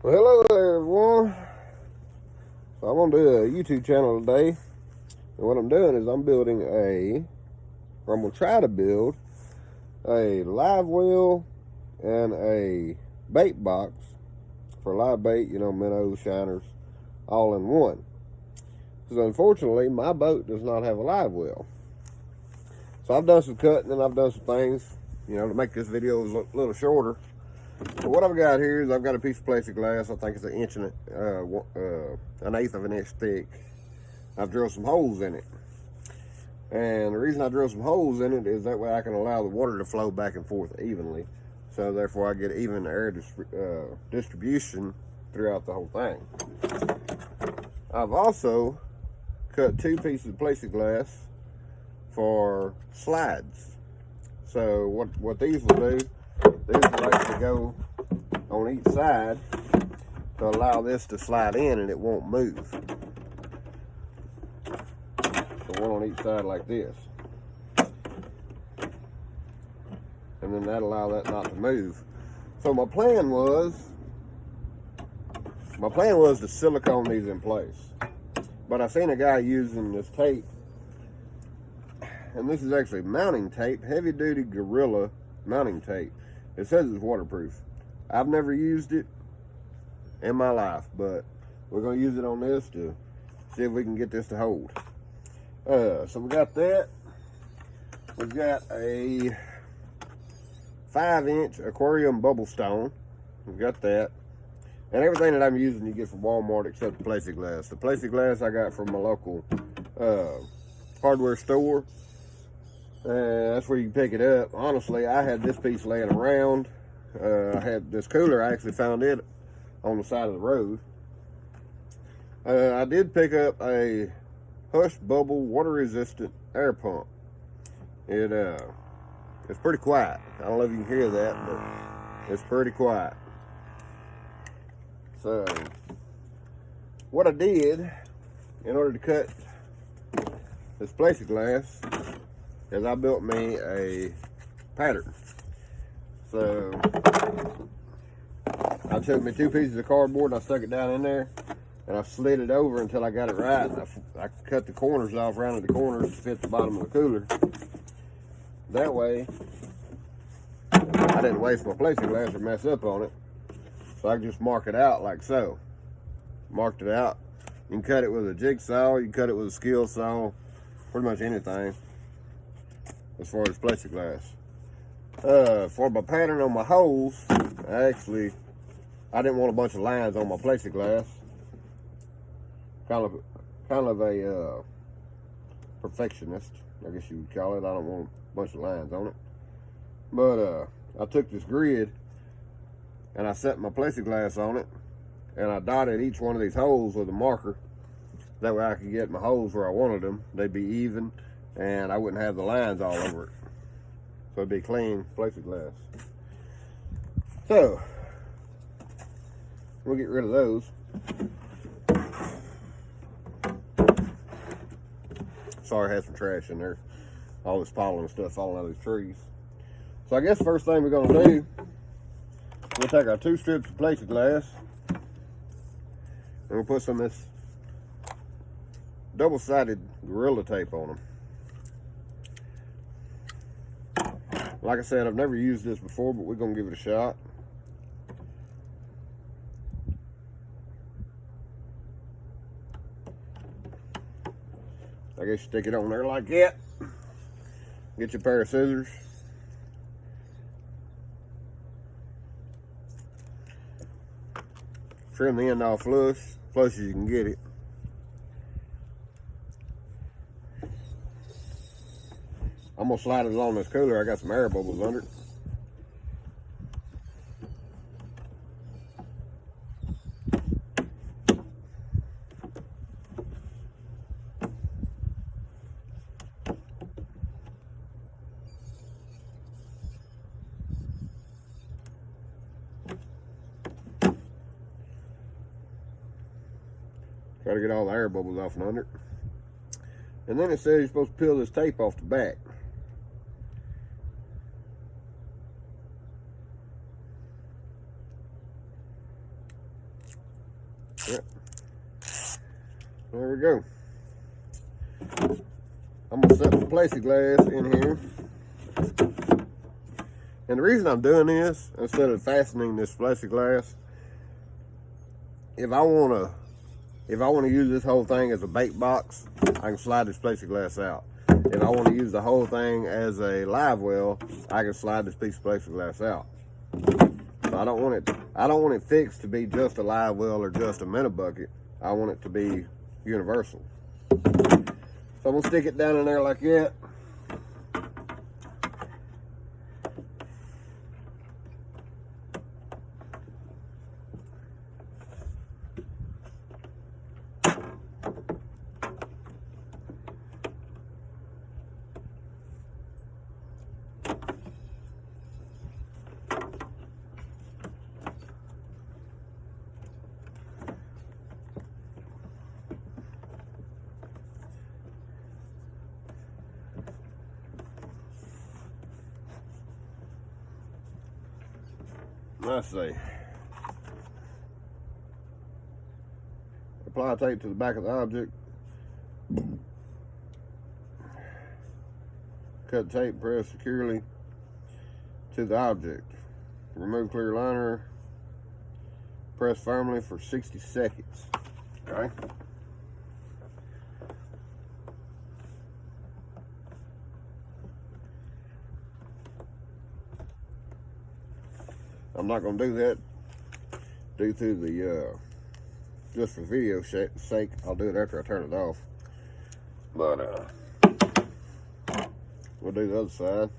Well, hello there, everyone. So I'm going to do a YouTube channel today. And what I'm doing is I'm going to try to build a live well and a bait box for live bait, minnows, shiners, all in one. Because unfortunately, my boat does not have a live well. So I've done some cutting and I've done some things, to make this video a little shorter. So what I've got here is I've got a piece of plexiglass. I think it's an eighth of an inch thick. I've drilled some holes in it. And the reason I drilled some holes in it is that way I can allow the water to flow back and forth evenly. So therefore I get even air distribution throughout the whole thing. I've also cut 2 pieces of plexiglass for slides. So what these will do, these will actually go on each side to allow this to slide in and it won't move. So one on each side like this. And then that'll allow that not to move. So my plan was to silicone these in place. But I seen a guy using this tape, and this is actually mounting tape, heavy duty Gorilla mounting tape. It says it's waterproof. I've never used it in my life, but we're going to use it on this to see if we can get this to hold. So we got that. We've got a 5-inch aquarium bubble stone. We've got that. And everything that I'm using you get from Walmart except the plexiglass. The plexiglass I got from my local hardware store. That's where you can pick it up. Honestly, I had this piece laying around. I had this cooler. I actually found it on the side of the road. I did pick up a Hush Bubble water-resistant air pump. It's pretty quiet. I don't know if you can hear that, but it's pretty quiet. So, what I did in order to cut this plexiglass is I built me a pattern. So I took me 2 pieces of cardboard and I stuck it down in there and I slid it over until I got it right. I cut the corners off, rounded the corners to fit the bottom of the cooler. That way I didn't waste my plexiglass or mess up on it. So I can just mark it out like so. Marked it out. You can cut it with a jigsaw, you can cut it with a skill saw, pretty much anything as far as plexiglass. For my pattern on my holes, I didn't want a bunch of lines on my plexiglass. Kind of a perfectionist, I guess you would call it. I don't want a bunch of lines on it. But I took this grid and I set my plexiglass on it and I dotted each one of these holes with a marker. That way I could get my holes where I wanted them. They'd be even and I wouldn't have the lines all over it. So it'd be clean plexiglass. So we'll get rid of those. Sorry, I had some trash in there. All this pollen and stuff falling out of these trees. So I guess the first thing we're gonna do, we'll take our 2 strips of plexiglass and we'll put some of this double-sided Gorilla tape on them. Like I said, I've never used this before, but we're gonna give it a shot. I guess you stick it on there like that. Get your pair of scissors. Trim the end off flush as you can get it. I'm gonna slide it along this cooler. I got some air bubbles under it. Try to get all the air bubbles off and under it. And then it says you're supposed to peel this tape off the back. Yep. There we go. I'm gonna set the plexiglass in here. And the reason I'm doing this, instead of fastening this plexiglass, if I wanna use this whole thing as a bait box, I can slide this plexiglass out. If I want to use the whole thing as a live well, I can slide this piece of plexiglass out. So I don't want it fixed to be just a live well or just a minnow bucket. I want it to be universal. So I'm gonna stick it down in there like that. Let's see. Apply tape to the back of the object. Cut tape, press securely to the object. Remove clear liner. Press firmly for 60 seconds. Okay. I'm not going to do that due to the, just for video sake, I'll do it after I turn it off. But, we'll do the other side.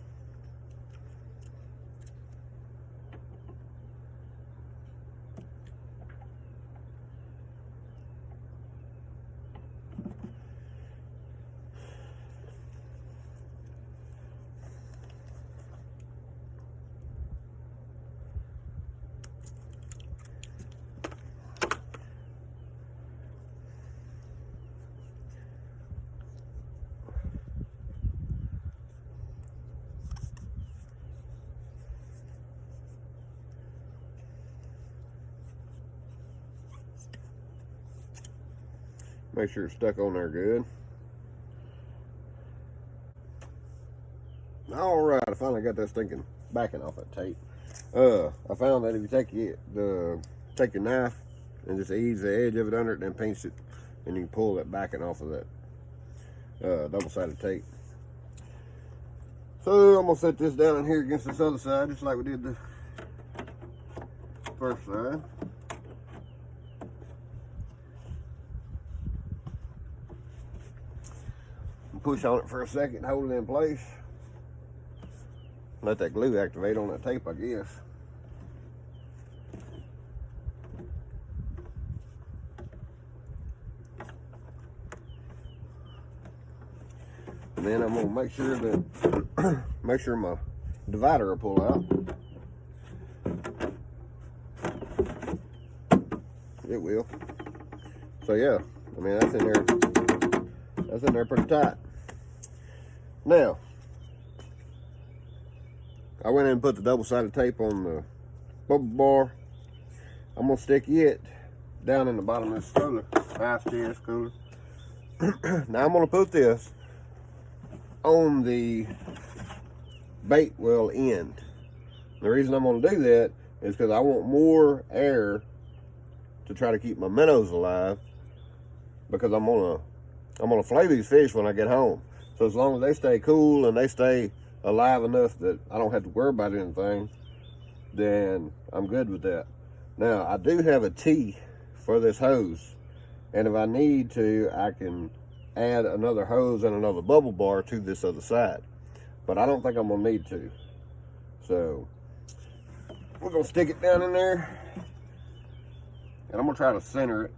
Make sure it's stuck on there good. All right, I finally got that stinking backing off that tape. I found that if you take your knife and just ease the edge of it under it, then pinch it, and you can pull that backing off of that double-sided tape. So I'm gonna set this down in here against this other side, just like we did the first side. Push on it for a second, hold it in place. Let that glue activate on that tape, I guess. And then I'm gonna make sure that make sure my divider will pull out. It will. So yeah, I mean that's in there. That's in there pretty tight. Now, I went in and put the double-sided tape on the bubble bar. I'm gonna stick it down in the bottom of this cooler, ice chest cooler. Now I'm gonna put this on the bait well end. The reason I'm gonna do that is because I want more air to try to keep my minnows alive, because I'm gonna flay these fish when I get home. So as long as they stay cool and they stay alive enough that I don't have to worry about anything, then I'm good with that. Now, I do have a T for this hose, and if I need to, I can add another hose and another bubble bar to this other side. But I don't think I'm gonna need to. So, we're gonna stick it down in there, and I'm gonna try to center it.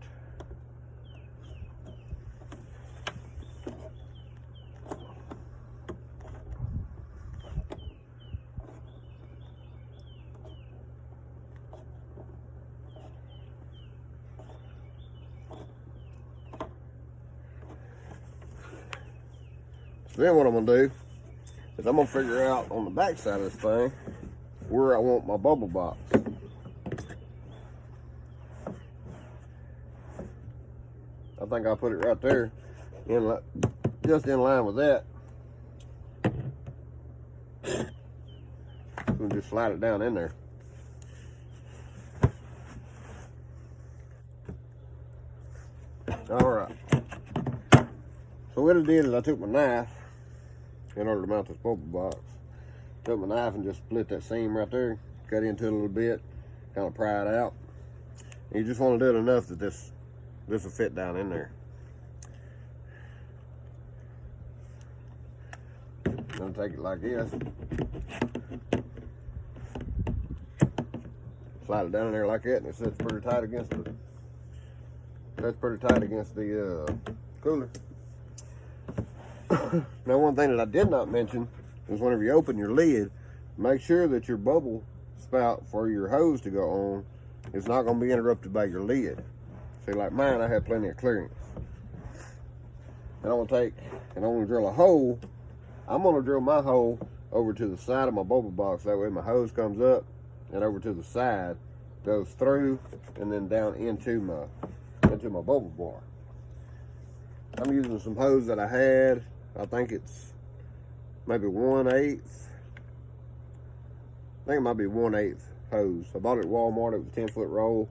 Then what I'm gonna do is I'm gonna figure out on the back side of this thing where I want my bubble box. I think I'll put it right there, just in line with that. We'll just slide it down in there. All right. So what I did is I took my knife in order to mount this bubble box. Took my knife and just split that seam right there, cut into it a little bit, kind of pry it out. And you just want to do it enough that this will fit down in there. Then take it like this. Slide it down in there like that, and it sits pretty tight against the. That's pretty tight against the cooler. Now, one thing that I did not mention is whenever you open your lid, make sure that your bubble spout for your hose to go on is not going to be interrupted by your lid. See, like mine, I have plenty of clearance. And I'm going to drill a hole. I'm going to drill my hole over to the side of my bubble box. That way my hose comes up and over to the side, goes through, and then down into my bubble bar. I'm using some hose that I had. I think it's maybe 1/8. I think it might be 1/8 hose. I bought it at Walmart. It was a 10-foot roll.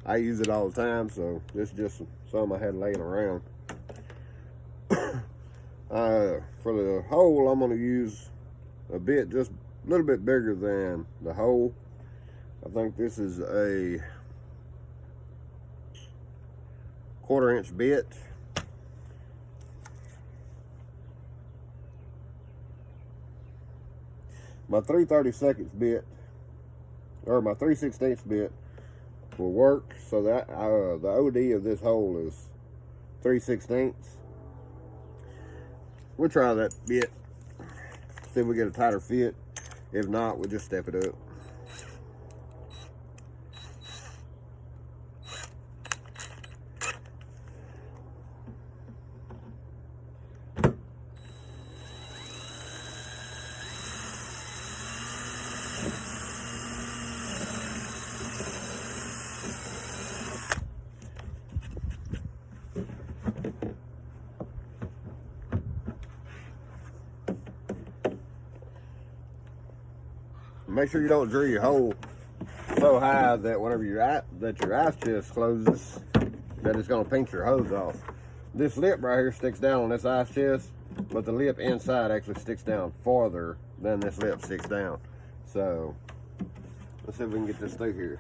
I use it all the time, so this is just some I had laying around. For the hole, I'm going to use a bit, just a little bit bigger than the hole. I think this is a 1/4 inch bit. My 3/32 bit, or my 3/16 bit, will work. So that the OD of this hole is 3/16. We'll try that bit, see if we get a tighter fit. If not, we'll just step it up. Make sure you don't drill your hole so high that whenever your ice chest closes, that it's going to pinch your hose off. This lip right here sticks down on this ice chest, but the lip inside actually sticks down farther than this lip sticks down. So let's see if we can get this through here.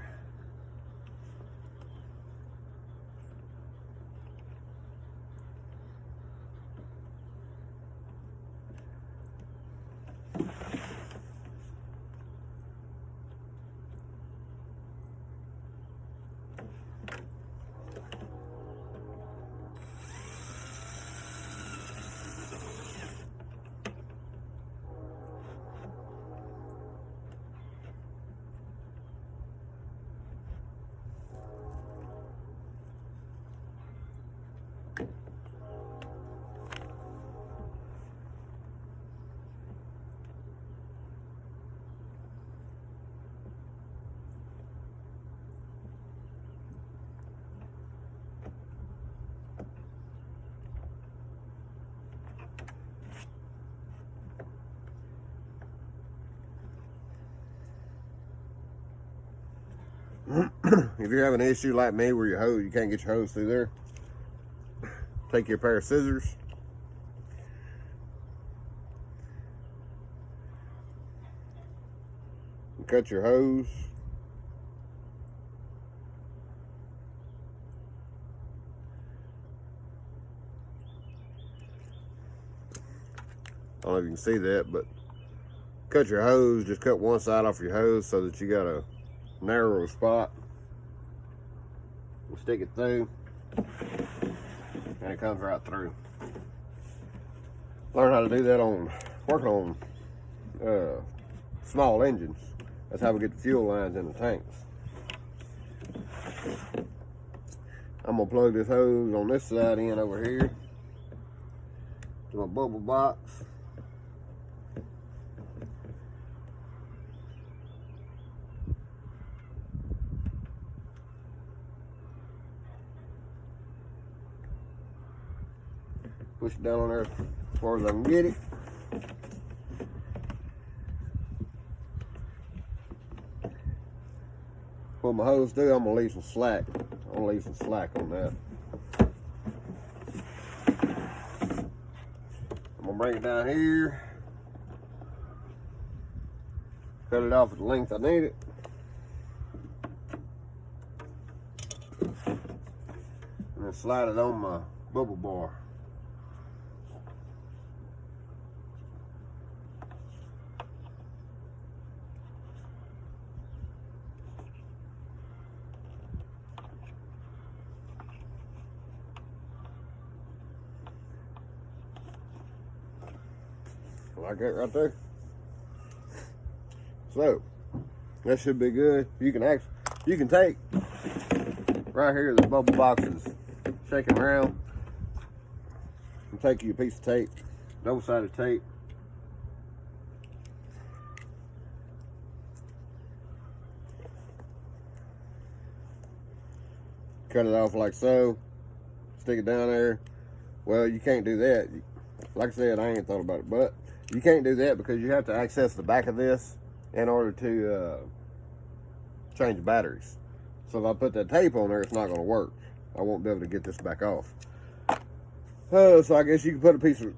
If you're having an issue like me where you can't get your hose through there, take your pair of scissors. And cut your hose. I don't know if you can see that, but cut your hose, just cut one side off your hose so that you got a narrow spot. We'll stick it through, and it comes right through. Learn how to do that working on small engines. That's how we get the fuel lines in the tanks. I'm gonna plug this hose on this side in over here to my bubble box. Push it down on there as far as I can get it. What my hose do, I'm gonna leave some slack. I'm gonna leave some slack on that. I'm gonna bring it down here. Cut it off at the length I need it. And then slide it on my bubble bar. Like that right there. So that should be good. You can take right here, the bubble box is shaking around, and take you a piece of tape, double-sided tape. Cut it off like so. Stick it down there. Well, you can't do that. Like I said, I ain't thought about it, but you can't do that because you have to access the back of this in order to change the batteries. So if I put that tape on there, it's not going to work. I won't be able to get this back off. So I guess you can put a piece of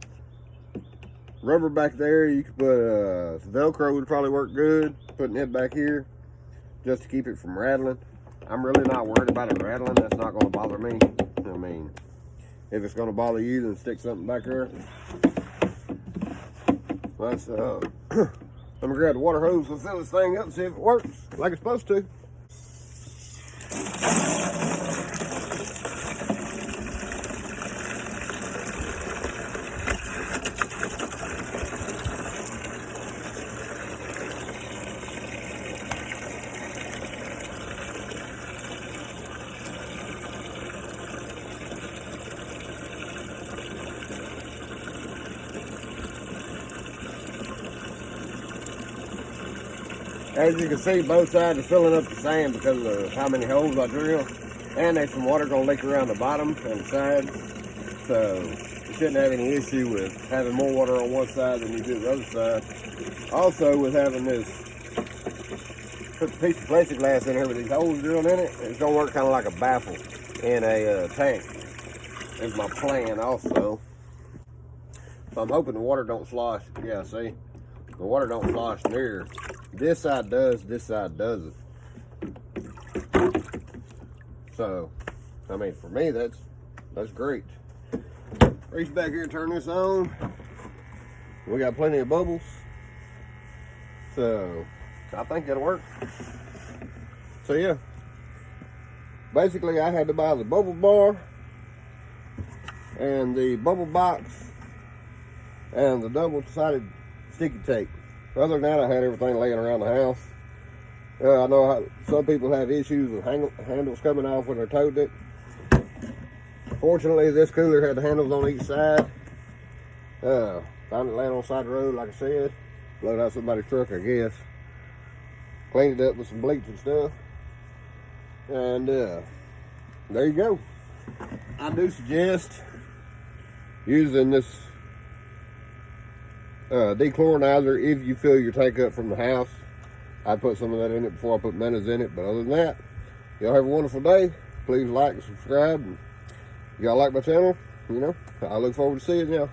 rubber back there. You could put Velcro would probably work good. Putting it back here just to keep it from rattling. I'm really not worried about it rattling. That's not going to bother me. I mean, if it's going to bother you, then stick something back there. Let's let me grab the water hose and fill this thing up and see if it works like it's supposed to. As you can see, both sides are filling up the same because of how many holes I drill. And there's some water going to leak around the bottom and the side. So you shouldn't have any issue with having more water on one side than you do the other side. Also, with having this, put the piece of plexiglass in here with these holes drilled in it, it's going to work kind of like a baffle in a tank. Is my plan also. So I'm hoping the water don't slosh. Yeah, see? The water don't slosh near. This side does, this side doesn't. So, I mean, for me, that's great. Reach back here and turn this on. We got plenty of bubbles. So, I think that'll work. So, yeah. Basically, I had to buy the bubble bar and the bubble box and the double-sided sticky tape. Other than that, I had everything laying around the house. I know how some people have issues with handles coming off when they're towed it. Fortunately, this cooler had the handles on each side. Found it laying on the side of the road, like I said. Blowed out somebody's truck, I guess. Cleaned it up with some bleach and stuff. And there you go. I do suggest using this dechlorinizer if you fill your tank up from the house. I put some of that in it before I put Menace in it, but other than that, y'all have a wonderful day. Please like and subscribe. And if y'all like my channel, you know, I look forward to seeing y'all.